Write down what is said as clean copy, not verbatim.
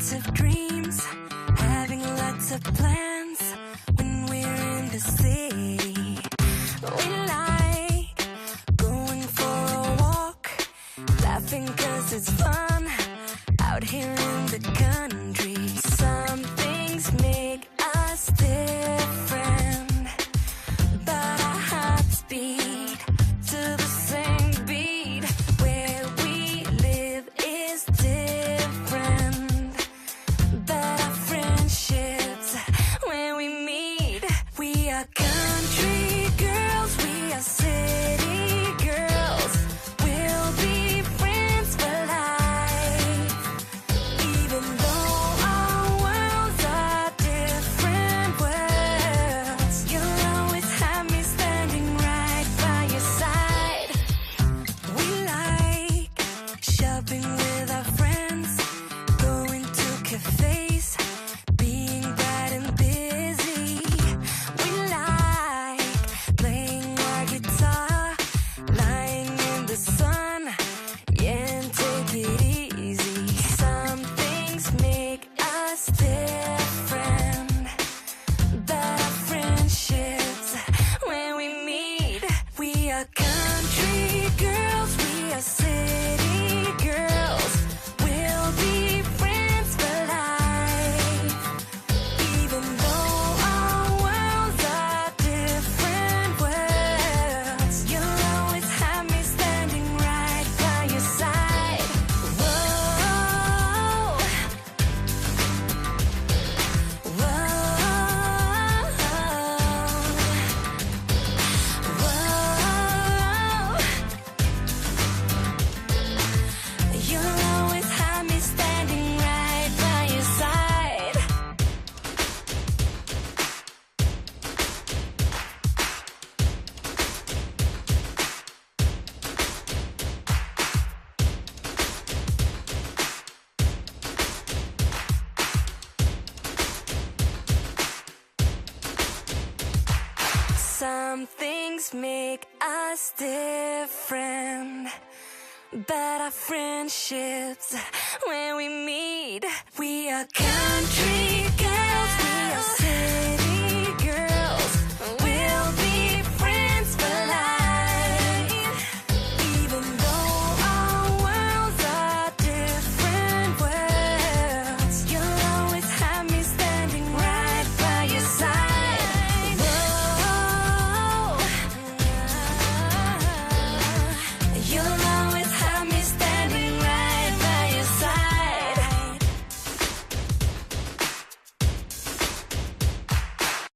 lots of dreams, having lots of plans when we're in the city. We like going for a walk, laughing 'cause it's fun out here in the country. Some things make us different, but our hearts beat to the same beat. Where we live is different, but our friendships, when we meet, we are country girls, we are city girls. We'll be friends for life, even though our worlds are different worlds. You'll always have me standing right by your side. We like shopping with our friends, going to cafes, being bright and busy. We like playing our guitar, lying in the sun, yeah, and take it easy. Some things make us different, but our friendships, when we meet, we are country girls, we are city girls. We'll be friends for life, even though our worlds are different worlds. You'll always have me standing right by your side. Whoa, whoa, whoa. You'll always have me standing right by your side. Some things make us different, but our friendships, when we meet, we are country girls, we